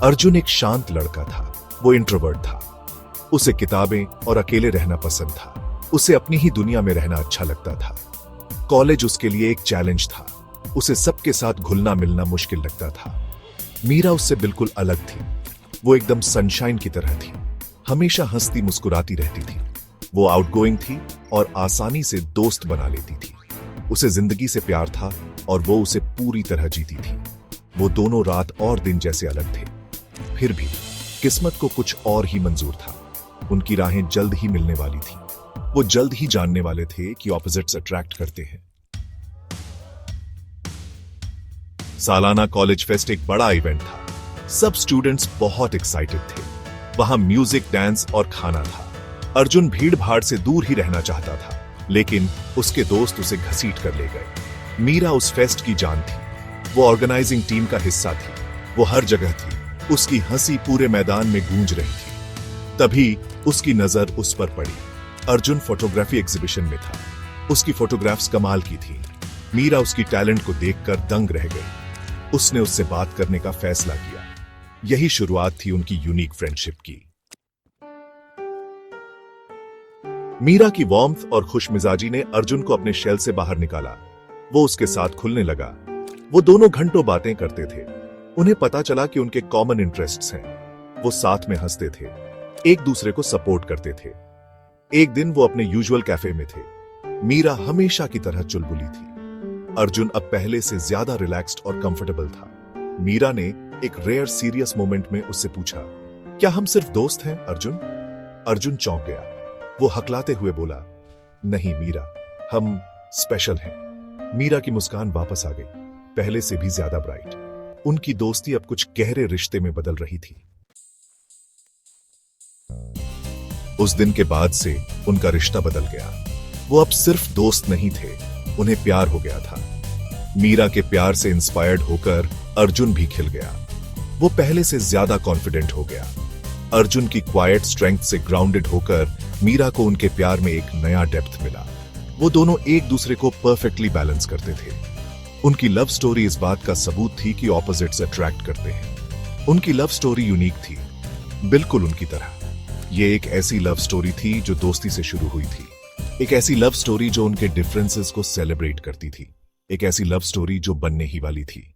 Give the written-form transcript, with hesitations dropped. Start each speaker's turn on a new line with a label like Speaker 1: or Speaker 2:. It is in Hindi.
Speaker 1: अर्जुन एक शांत लड़का था। वो इंट्रोवर्ट था। उसे किताबें और अकेले रहना पसंद था। उसे अपनी ही दुनिया में रहना अच्छा लगता था। कॉलेज उसके लिए एक चैलेंज था। उसे सबके साथ घुलना मिलना मुश्किल लगता था। मीरा उससे बिल्कुल अलग थी। वो एकदम सनशाइन की तरह थी। हमेशा हंसती मुस्कुराती रहती थी। वो आउटगोइंग थी और आसानी से दोस्त बना लेती थी। उसे जिंदगी से प्यार था और वो उसे पूरी तरह जीती थी। वो दोनों रात और दिन जैसे अलग थे। फिर भी किस्मत को कुछ और ही मंजूर था। उनकी राहें जल्द ही मिलने वाली थी। वो जल्द ही जानने वाले थे कि ऑपोजिट्स अट्रैक्ट करते हैं। सालाना कॉलेज फेस्ट एक बड़ा इवेंट था। सब स्टूडेंट्स बहुत एक्साइटेड थे। वहां म्यूजिक, डांस और खाना था। अर्जुन भीड़ भाड़ से दूर ही रहना चाहता था, लेकिन उसके दोस्त उसे घसीट कर ले गए। मीरा उस फेस्ट की जान थी। वो ऑर्गेनाइजिंग टीम का हिस्सा थी। वो हर जगह थी। उसकी हंसी पूरे मैदान में गूंज रही थी। तभी उसकी नजर उस पर पड़ी। अर्जुन फोटोग्राफी एग्जीबिशन में था। उसकी फोटोग्राफ्स कमाल की थी। मीरा उसकी टैलेंट को देखकर दंग रह गई। उसने उससे बात करने का फैसला किया। यही शुरुआत थी उनकी यूनिक फ्रेंडशिप की। मीरा की वार्मथ और खुशमिजाजी ने अर्जुन को अपने शेल से बाहर निकाला। वो उसके साथ खुलने लगा। वो दोनों घंटों बातें करते थे। उन्हें पता चला कि उनके कॉमन इंटरेस्ट्स हैं। वो साथ में हंसते थे, एक दूसरे को सपोर्ट करते थे। एक दिन वो अपने यूजुअल कैफे में थे। मीरा हमेशा की तरह चुलबुली थी। अर्जुन अब पहले से ज्यादा रिलैक्स्ड और कंफर्टेबल था। मीरा ने एक रेयर सीरियस मोमेंट में उससे पूछा, क्या हम सिर्फ दोस्त हैं अर्जुन? अर्जुन चौंक गया। वो हकलाते हुए बोला, नहीं मीरा, हम स्पेशल हैं। मीरा की मुस्कान वापस आ गई, पहले से भी ज्यादा ब्राइट। उनकी दोस्ती अब कुछ गहरे रिश्ते में बदल रही थी। उस दिन के बाद से उनका रिश्ता बदल गया। वो अब सिर्फ दोस्त नहीं थे, उन्हें प्यार हो गया था। मीरा के प्यार से इंस्पायर्ड होकर अर्जुन भी खिल गया। वो पहले से ज्यादा कॉन्फिडेंट हो गया। अर्जुन की क्वाइट स्ट्रेंथ से ग्राउंडेड होकर मीरा को उनके प्यार में एक नया डेप्थ मिला। वो दोनों एक दूसरे को परफेक्टली बैलेंस करते थे। उनकी लव स्टोरी इस बात का सबूत थी कि ऑपोजिट्स अट्रैक्ट करते हैं। उनकी लव स्टोरी यूनिक थी, बिल्कुल उनकी तरह। ये एक ऐसी लव स्टोरी थी जो दोस्ती से शुरू हुई थी। एक ऐसी लव स्टोरी जो उनके डिफरेंसेस को सेलिब्रेट करती थी। एक ऐसी लव स्टोरी जो बनने ही वाली थी।